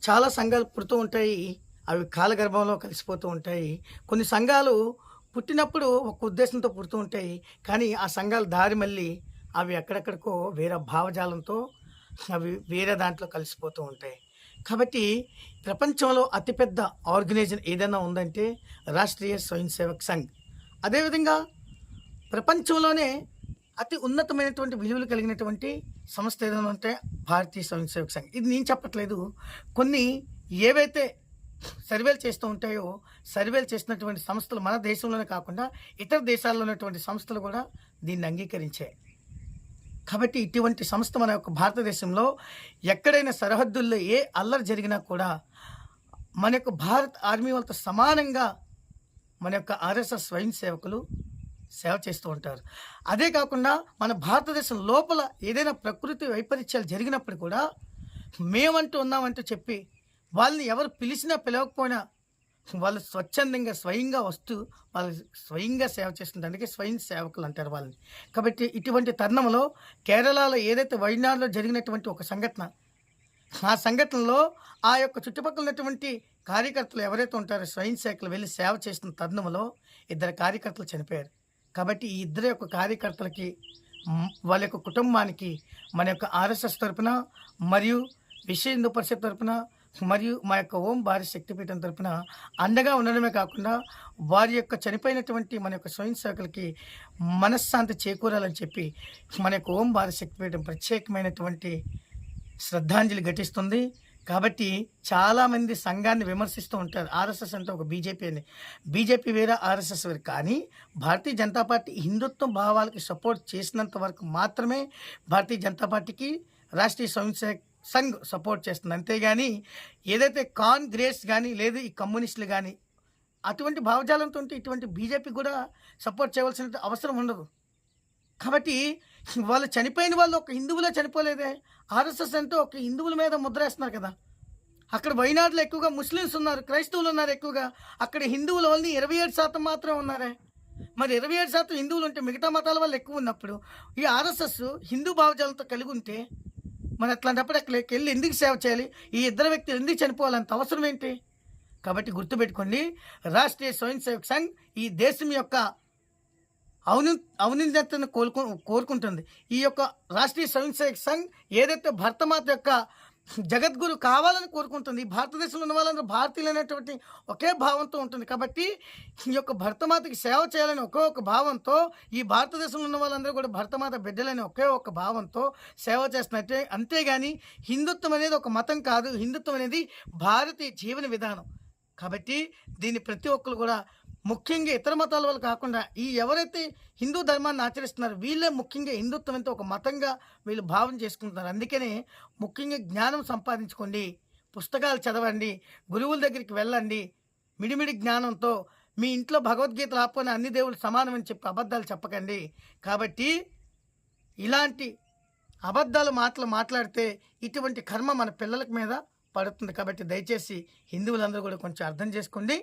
చాలా సంఘాలు పుడుతూ ఉంటాయి. అవి కాలగర్భంలో కలిసిపోతూ ఉంటాయి. కొన్ని సంఘాలు పుట్టినప్పుడు ఒక ఉద్దేశంతో పుడుతూ ఉంటాయి. కానీ ఆ సంఘాలు దారి మళ్ళి అవి ఎక్కడెక్కడికో వేరే భావజాలంతో అవి వేరే దాంట్లో కలిసిపోతూ ఉంటాయి. కాబట్టి ప్రపంచంలో అతిపెద్ద ఆర్గనైజేషన్ ఏదైనా ఉందంటే రాష్ట్రీయ స్వయం సేవక్ సంఘ్. అదేవిధంగా ప్రపంచంలోనే అతి ఉన్నతమైనటువంటి విలువలు కలిగినటువంటి సంస్థ ఏదైనా ఉంటే భారతీయ స్వయం సేవక్ సంఘ్. ఇది నేను చెప్పట్లేదు. కొన్ని ఏవైతే సర్వేలు చేస్తూ ఉంటాయో, సర్వేలు చేసినటువంటి సంస్థలు మన దేశంలోనే కాకుండా ఇతర దేశాల్లో ఉన్నటువంటి సంస్థలు కూడా దీన్ని అంగీకరించాయి. కాబట్టి ఇటువంటి సంస్థ మన యొక్క భారతదేశంలో ఎక్కడైనా సరిహద్దుల్లో ఏ అల్లరి జరిగినా కూడా మన యొక్క భారత్ ఆర్మీ వాళ్ళతో సమానంగా మన యొక్క ఆర్ఎస్ఎస్ స్వయం సేవకులు సేవ చేస్తూ ఉంటారు. అదే కాకుండా మన భారతదేశం లోపల ఏదైనా ప్రకృతి వైపరీత్యాలు జరిగినప్పుడు కూడా మేమంటూ ఉన్నామంటూ చెప్పి వాళ్ళని ఎవరు పిలిచినా పిలవకపోయినా వాళ్ళు స్వచ్ఛందంగా స్వయంగా వస్తూ వాళ్ళు స్వయంగా సేవ చేస్తుంటారు. అందుకే స్వయం సేవకులు అంటారు వాళ్ళని. కాబట్టి ఇటువంటి తరుణంలో కేరళలో ఏదైతే వయనాడులో జరిగినటువంటి ఒక సంఘటన, ఆ సంఘటనలో ఆ యొక్క చుట్టుపక్కల ఉన్నటువంటి కార్యకర్తలు ఎవరైతే ఉంటారో స్వయం సేవకులు వెళ్ళి సేవ చేస్తున్న తరుణంలో ఇద్దరు కార్యకర్తలు చనిపోయారు. కాబట్టి ఈ ఇద్దరు యొక్క కార్యకర్తలకి వాళ్ళ యొక్క కుటుంబానికి మన యొక్క ఆర్ఎస్ఎస్ తరపున మరియు విశ్వ హిందూ పరిషత్ తరపున మరియు మా యొక్క ఓం భారత్ శక్తిపీఠం తరపున అండగా ఉండడమే కాకుండా వారి యొక్క చనిపోయినటువంటి మన యొక్క స్వయం సేవకులకి మనశ్శాంతి చేకూరాలని చెప్పి మన యొక్క ఓం భారత్ శక్తిపీఠం ప్రత్యేకమైనటువంటి శ్రద్ధాంజలి ఘటిస్తుంది. కాబట్టి చాలామంది సంఘాన్ని విమర్శిస్తూ ఉంటారు. ఆర్ఎస్ఎస్ అంటే ఒక బీజేపీ అని. బీజేపీ వేరే, ఆర్ఎస్ఎస్ వేరే. కానీ భారతీయ జనతా పార్టీ హిందుత్వ భావాలకి సపోర్ట్ చేసినంత వరకు మాత్రమే భారతీయ జనతా పార్టీకి రాష్ట్రీయ స్వయం సేవక్ సంఘ్ సపోర్ట్ చేస్తుంది. అంతేగాని ఏదైతే కాంగ్రెస్ కానీ లేదు ఈ కమ్యూనిస్టులు కానీ అటువంటి భావజాలంతో ఉంటే ఇటువంటి బీజేపీ కూడా సపోర్ట్ చేయవలసిన అవసరం ఉండదు. కాబట్టి వాళ్ళు చనిపోయిన వాళ్ళు ఒక హిందువులే చనిపోలేదే. ఆర్ఎస్ఎస్ అంటే ఒక హిందువుల మీద ముద్రేస్తున్నారు కదా. అక్కడ వయనాడులో ఎక్కువగా ముస్లిమ్స్ ఉన్నారు, క్రైస్తవులు ఉన్నారు ఎక్కువగా. అక్కడ హిందువుల వాళ్ళని 27% మాత్రమే ఉన్నారే. మరి 27% హిందువులు ఉంటే మిగతా మతాల వాళ్ళు ఎక్కువ ఉన్నప్పుడు ఈ ఆర్ఎస్ఎస్ హిందూ భావజాలంతో కలిగి ఉంటే మరి అట్లాంటప్పుడు అక్కడికి వెళ్ళి ఎందుకు సేవ చేయాలి? ఈ ఇద్దరు వ్యక్తులు ఎందుకు చనిపోవాలంత అవసరం ఏంటి? కాబట్టి గుర్తుపెట్టుకోండి, రాష్ట్రీయ స్వయం సేవక్ సంఘ్ ఈ దేశం యొక్క ఔన్నత్యతను కోరుకుంటుంది. ఈ యొక్క రాష్ట్రీయ స్వయం సేవక్ సంఘ్ ఏదైతే భరతమాత యొక్క జగద్గురు కావాలని కోరుకుంటుంది. భారతదేశంలో ఉన్న వాళ్ళందరూ భారతీయులు అనేటువంటి ఒకే భావంతో ఉంటుంది. కాబట్టి ఈ యొక్క భరతమాతకి సేవ చేయాలని ఒకే ఒక భావంతో ఈ భారతదేశంలో ఉన్న వాళ్ళందరూ కూడా భరతమాత బిడ్డలని ఒకే ఒక భావంతో సేవ చేస్తున్నట్టే. అంతేగాని హిందుత్వం అనేది ఒక మతం కాదు. హిందుత్వం అనేది భారతీయ జీవన విధానం. కాబట్టి దీన్ని ప్రతి ఒక్కరు కూడా ముఖ్యంగా ఇతర మతాల వాళ్ళు కాకుండా ఈ ఎవరైతే హిందూ ధర్మాన్ని ఆచరిస్తున్నారో వీళ్ళే ముఖ్యంగా హిందుత్వం అంటే ఒక మతంగా వీళ్ళు భావన చేసుకుంటున్నారు. అందుకనే ముఖ్యంగా జ్ఞానం సంపాదించుకోండి, పుస్తకాలు చదవండి, గురువుల దగ్గరికి వెళ్ళండి. మిడిమిడి జ్ఞానంతో మీ ఇంట్లో భగవద్గీత రాకపోయినా అన్ని దేవుళ్ళు సమానమని చెప్పి అబద్ధాలు చెప్పకండి. కాబట్టి ఇలాంటి అబద్ధాలు మాట్లాడితే ఇటువంటి కర్మ మన పిల్లల మీద పడుతుంది. కాబట్టి దయచేసి హిందువులందరూ కూడా కొంచెం అర్థం చేసుకోండి.